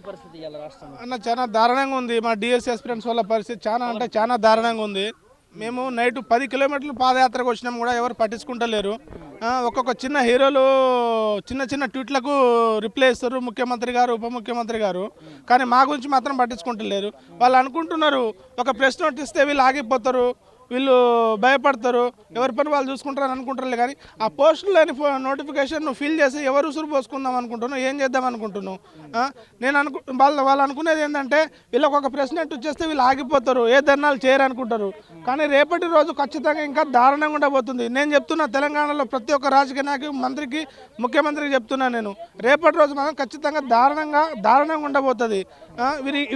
పరిస్థితి ఇవాళ రాష్ట్రంలో? అన్న చాలా దారుణంగా ఉంది. మా డిఎస్సి ఆస్పిరెంట్స్ వాళ్ళ పరిస్థితి చాలా అంటే చాలా దారుణంగా ఉంది. మేము నైట్ 10 కిలోమీటర్లు పాదయాత్రకు వచ్చినాం కూడా ఎవరు పట్టించుకుంటలేరు. ఒక్కొక్క చిన్న హీరోలు చిన్న చిన్న ట్వీట్లకు రిప్లై ఇస్తారు ముఖ్యమంత్రి గారు, ఉప ముఖ్యమంత్రి గారు. కానీ మా గురించి మాత్రం పట్టించుకుంటలేరు. వాళ్ళు అనుకుంటున్నారు ఒక ప్రెస్ నోట్ ఇస్తే వీళ్ళు ఆగిపోతారు, వీళ్ళు భయపడతారు, ఎవరి పని వాళ్ళు చూసుకుంటారని అనుకుంటారు. కానీ ఆ పోస్టులని నోటిఫికేషన్ నువ్వు ఫిల్ చేసి ఎవరు ఉసురు పోసుకుందాం అనుకుంటున్నావు, ఏం చేద్దాం అనుకుంటున్నావు? నేను వాళ్ళు అనుకునేది ఏంటంటే వీళ్ళకి ఒక ప్రెస్ నోట్ ఇచ్చేస్తే వీళ్ళు ఆగిపోతారు, ఏ ధర్నాలు చేయరు అనుకుంటారు. కానీ రేపటి రోజు ఖచ్చితంగా ఇంకా దారుణంగా ఉండబోతుంది. నేను చెప్తున్నా, తెలంగాణలో ప్రతి ఒక్క రాజకీయ నాయకుడికి, మంత్రికి, ముఖ్యమంత్రికి చెప్తున్నా నేను, రేపటి రోజు మాత్రం ఖచ్చితంగా దారుణంగా ఉండబోతుంది.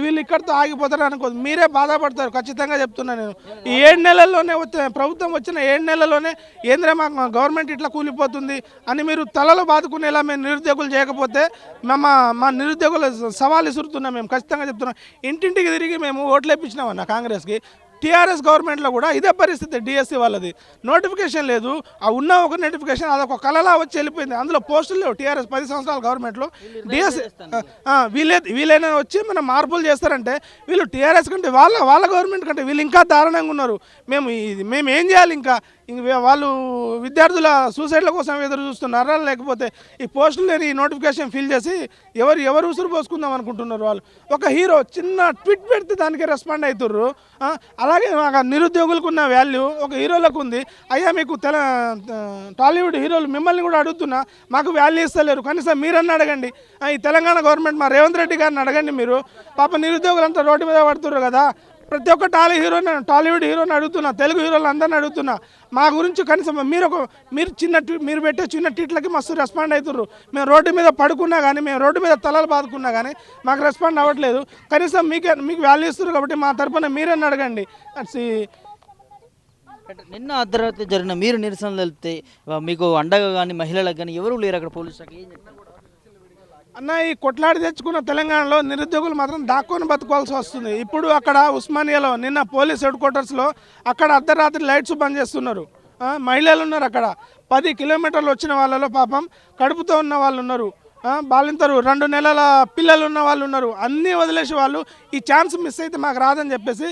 వీళ్ళు ఇక్కడితో ఆగిపోతారు అనుకోదు, మీరే బాధపడతారు ఖచ్చితంగా చెప్తున్నా నేను. ఈ 7 నెలల్లోనే ప్రభుత్వం వచ్చిన 7 నెలల్లోనే ఏంద్రే మా గవర్నమెంట్ ఇట్లా కూలిపోతుంది అని మీరు తలలో బాదుకునేలా మేము నిరుద్యోగులు చేయకపోతే మా నిరుద్యోగులు సవాల్ ఇసురుతున్నాం. మేము ఖచ్చితంగా చెప్తున్నాం. ఇంటింటికి తిరిగి మేము ఓట్లు వేయించినామన్న కాంగ్రెస్కి. టీఆర్ఎస్ గవర్నమెంట్లో కూడా ఇదే పరిస్థితి. డిఎస్సి వాళ్ళది నోటిఫికేషన్ లేదు. ఆ ఉన్న ఒక నోటిఫికేషన్ అదొక కళలా వచ్చి వెళ్ళిపోయింది. అందులో పోస్టులు లేవు. టీఆర్ఎస్ 10 సంవత్సరాల గవర్నమెంట్లో డిఎస్సి వీళ్ళైనా వచ్చి మనం మార్పులు చేస్తారంటే వీళ్ళు టీఆర్ఎస్ కంటే వాళ్ళ గవర్నమెంట్ కంటే వీళ్ళు ఇంకా దారుణంగా ఉన్నారు. మేము ఏం చేయాలి? ఇంకా వాళ్ళు విద్యార్థుల సూసైడ్ల కోసం ఎదురు చూస్తున్నారా, లేకపోతే ఈ పోస్టులు లేని ఈ నోటిఫికేషన్ ఫిల్ చేసి ఎవరు ఉసురు పోసుకుందాం అనుకుంటున్నారు? వాళ్ళు ఒక హీరో చిన్న ట్వీట్ పెడితే దానికి రెస్పాండ్ అవుతుర్రు. అలాగే నిరుద్యోగులకు ఉన్న వాల్యూ ఒక హీరోలకు ఉంది. అయ్యా మీకు టాలీవుడ్ హీరోలు మిమ్మల్ని కూడా అడుగుతున్నా, మాకు వాల్యూ ఇస్తలేరు, కనీసం మీరన్నా అడగండి. ఈ తెలంగాణ గవర్నమెంట్ మా రేవంత్ రెడ్డి గారిని అడగండి. మీరు పాప నిరుద్యోగులంతా రోడ్డు మీద పడుతున్నారు కదా. ప్రతి ఒక్క టాలీవుడ్ హీరోని అడుగుతున్నా, తెలుగు హీరోలు అందరిని అడుగుతున్నా, మా గురించి కనీసం మీరు పెట్టే చిన్న ట్వీట్లకి మస్తు రెస్పాండ్ అవుతుర్రు. మేము రోడ్డు మీద పడుకున్నా కానీ, మేము రోడ్డు మీద తలలు బాదుకున్నా కానీ మాకు రెస్పాండ్ అవ్వట్లేదు. కనీసం మీకు వాల్యూ ఇస్తారు కాబట్టి మా తరపున మీరని అడగండి. నిన్న అర్ధరాత్రి జరిగిన మీరు నిరసనలు వెళ్తే మీకు అండగా కానీ మహిళలకు కానీ ఎవరు లేరు అక్కడ? పోలీసు శాఖ ఏం చెప్తారు అన్న? ఈ కొట్లాడి తెచ్చుకున్న తెలంగాణలో నిరుద్యోగులు మాత్రం దాక్కొని బతుకోవాల్సి వస్తుంది. ఇప్పుడు అక్కడ ఉస్మానియాలో నిన్న పోలీస్ హెడ్ క్వార్టర్స్లో అక్కడ అర్ధరాత్రి లైట్స్ బంద్ చేస్తున్నారు. మహిళలు ఉన్నారు అక్కడ. 10 కిలోమీటర్లు వచ్చిన వాళ్ళలో పాపం కడుపుతో ఉన్న వాళ్ళు ఉన్నారు, బాలింతరు 2 నెలల పిల్లలు ఉన్న వాళ్ళు ఉన్నారు. అన్నీ వదిలేసి వాళ్ళు ఈ ఛాన్స్ మిస్ అయితే మాకు రాదని చెప్పేసి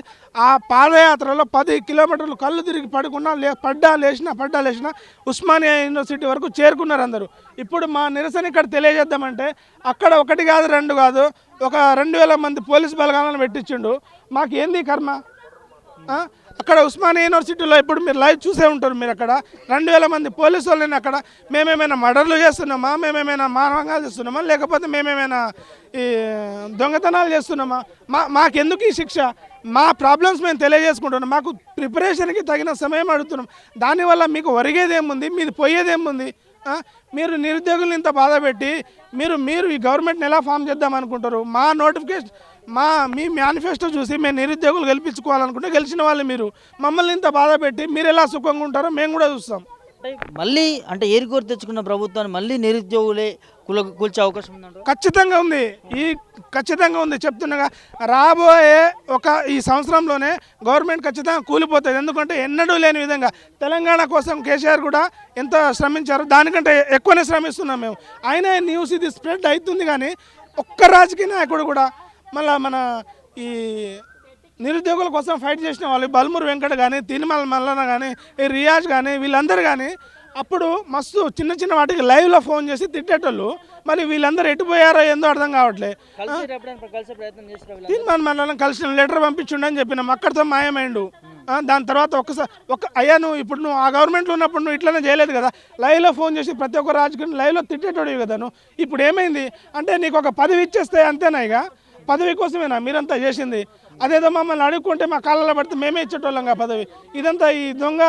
ఆ పాదయాత్రలో 10 కిలోమీటర్లు కళ్ళు తిరిగి పడుకున్నా పడ్డా లేచినా ఉస్మానియా యూనివర్సిటీ వరకు చేరుకున్నారు అందరూ. ఇప్పుడు మా నిరసన ఇక్కడ తెలియజేద్దామంటే అక్కడ 1 కాదు 2 కాదు, ఒక 2000 మంది పోలీస్ బలగాలను పెట్టించిండు. మాకు ఏంది కర్మ? అక్కడ ఉస్మానియా యూనివర్సిటీలో ఇప్పుడు మీరు లైవ్ చూసే ఉంటారు. మీరు అక్కడ 2000 మంది పోలీసు వాళ్ళని అక్కడ మేమేమైనా మర్డర్లు చేస్తున్నామా, మేమేమైనా మానవంగా చేస్తున్నామా, లేకపోతే మేమేమైనా ఈ దొంగతనాలు చేస్తున్నామా? మాకెందుకు ఈ శిక్ష? మా ప్రాబ్లమ్స్ మేము తెలియజేసుకుంటున్నాం. మాకు ప్రిపరేషన్కి తగిన సమయం అడుగుతున్నాం. దానివల్ల మీకు ఒరిగేదేముంది, మీది పోయేదేముంది? మీరు నిరుద్యోగులను ఇంత బాధ పెట్టి మీరు ఈ గవర్నమెంట్ని ఎలా ఫామ్ చేద్దాం అనుకుంటారు? మా నోటిఫికేషన్ మీ మేనిఫెస్టో చూసి మేము నిరుద్యోగులు గెలిపించుకోవాలనుకుంటే గెలిచిన వాళ్ళు మీరు మమ్మల్ని ఇంత బాధ పెట్టి మీరు ఎలా సుఖంగా ఉంటారో మేము కూడా చూస్తాం. మళ్ళీ అంటే ఏరుకోరు తెచ్చుకున్న ప్రభుత్వాన్ని మళ్ళీ నిరుద్యోగులే కూల్చే అవకాశం ఉందంట? ఖచ్చితంగా ఉంది. చెప్తున్నాగా రాబోయే ఈ సంవత్సరంలోనే గవర్నమెంట్ ఖచ్చితంగా కూలిపోతుంది. ఎందుకంటే ఎన్నడూ లేని విధంగా తెలంగాణ కోసం కేసీఆర్ కూడా ఎంత శ్రమించారో దానికంటే ఎక్కువనే శ్రమిస్తున్నాం మేము. అయినా న్యూస్ ఇది స్ప్రెడ్ అవుతుంది కానీ ఒక్క రాజకీయ నాయకుడు కూడా మళ్ళీ మన ఈ నిరుద్యోగుల కోసం ఫైట్ చేసిన వాళ్ళు బల్మూరు వెంకట కానీ, తిరుమల మల్లన్న కానీ, రియాజ్ కానీ వీళ్ళందరూ కానీ అప్పుడు మస్తు చిన్న వాటికి లైవ్లో ఫోన్ చేసి తిట్టేటోళ్ళు. మరి వీళ్ళందరూ ఎటుపోయారో ఏందో అర్థం కావట్లేదు. తిరుమల మల్లన్న కలిసిన లెటర్ పంపించుండని చెప్పినాం, అక్కడితో మాయమైండు. దాని తర్వాత అయ్యా నువ్వు ఆ గవర్నమెంట్లో ఉన్నప్పుడు నువ్వు ఇట్లనే చేయలేదు కదా, లైవ్లో ఫోన్ చేసి ప్రతి ఒక్క రాజకీయం లైవ్లో తిట్టేటోడివి కదా నువ్వు. ఇప్పుడు ఏమైంది అంటే నీకు ఒక పదవి ఇచ్చేస్తే అంతేనా? ఇక పదవి కోసమేనా మీరంతా చేసింది? అదేదో మమ్మల్ని అడుక్కుంటే మా కాళ్ళలో పడితే మేమే ఇచ్చేటోళ్ళం ఆ పదవి. ఇదంతా ఈ దొంగ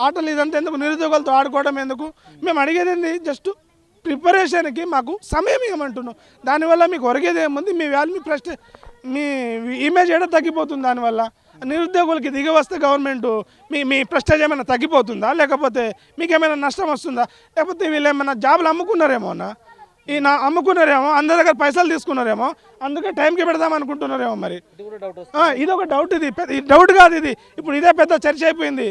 ఆటలు ఇదంతా ఎందుకు? నిరుద్యోగులతో ఆడుకోవడం ఎందుకు? మేము అడిగేది ఏంది? జస్ట్ ప్రిపరేషన్కి మాకు సమయం ఇవ్వమంటున్నాం. దానివల్ల మీకు ఒరిగేది ఏముంది? మీ వాల్యూ మీ ఇమేజ్ ఏడా తగ్గిపోతుంది. దానివల్ల నిరుద్యోగులకి దిగి వస్తే గవర్నమెంట్ మీ ప్రెస్టేజ్ ఏమైనా తగ్గిపోతుందా, లేకపోతే మీకు ఏమైనా నష్టం వస్తుందా, లేకపోతే వీళ్ళు ఏమైనా జాబులు అమ్ముకున్నారేమో అమ్ముకున్నారేమో, అందరి దగ్గర పైసలు తీసుకున్నారేమో, అందుకే టైంకి పెడదాం అనుకుంటున్నారేమో. మరి ఇది ఒక డౌట్. ఇది డౌట్ కాదు, ఇది ఇప్పుడు ఇదే పెద్ద చర్చ అయిపోయింది.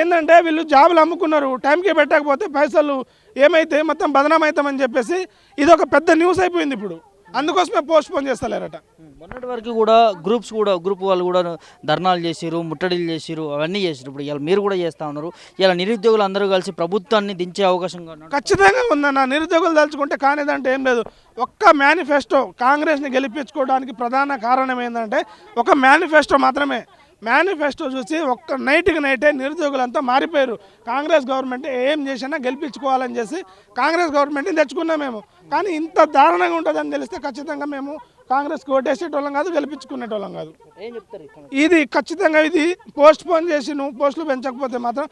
ఏంటంటే వీళ్ళు జాబులు అమ్ముకున్నారు, టైంకి పెట్టకపోతే పైసలు ఏమైతే మొత్తం బదనాం అవుతామని చెప్పేసి ఇది ఒక పెద్ద న్యూస్ అయిపోయింది ఇప్పుడు. అందుకోసమే పోస్ట్ పోన్ చేస్తలేరట. మొన్నటి వరకు కూడా గ్రూప్ వాళ్ళు కూడా ధర్నాలు చేసిరు, ముట్టడిలు చేసిరు, అవన్నీ చేసిరు. ఇప్పుడు ఇలా మీరు కూడా చేస్తూ ఉన్నారు. ఇలా నిరుద్యోగులు అందరూ కలిసి ప్రభుత్వాన్ని దించే అవకాశం ఖచ్చితంగా ఉందన్న. నిరుద్యోగులు తలుచుకుంటే కానిదంటే ఏం లేదు. ఒక్క మేనిఫెస్టో కాంగ్రెస్ని గెలిపించుకోవడానికి ప్రధాన కారణం ఏంటంటే ఒక మేనిఫెస్టో మాత్రమే. మేనిఫెస్టో చూసి ఒక్క నైట్కి నైటే నిరుద్యోగులంతా మారిపోయారు. కాంగ్రెస్ గవర్నమెంట్ ఏం చేసినా గెలిపించుకోవాలని చేసి కాంగ్రెస్ గవర్నమెంట్ని తెచ్చుకున్నాం మేము. కానీ ఇంత దారుణంగా ఉంటుందని తెలిస్తే ఖచ్చితంగా మేము కాంగ్రెస్కి ఓటేసేటోళ్ళం కాదు, గెలిపించుకునేటోళ్ళం కాదు. ఇది ఖచ్చితంగా ఇది పోస్ట్ పోన్ చేసి నువ్వు పోస్టులు పెంచకపోతే మాత్రం,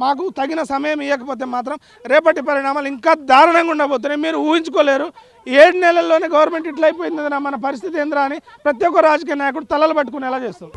మాకు తగిన సమయం ఇవ్వకపోతే మాత్రం రేపటి పరిణామాలు ఇంకా దారుణంగా ఉండబోతున్నాయి. మీరు ఊహించుకోలేరు. 7 నెలల్లోనే గవర్నమెంట్ ఇట్లా అయిపోయింది, మన పరిస్థితి ఏంద్రా అని ప్రతి ఒక్క రాజకీయ నాయకుడు తలలు పట్టుకునేలా చేస్తాం.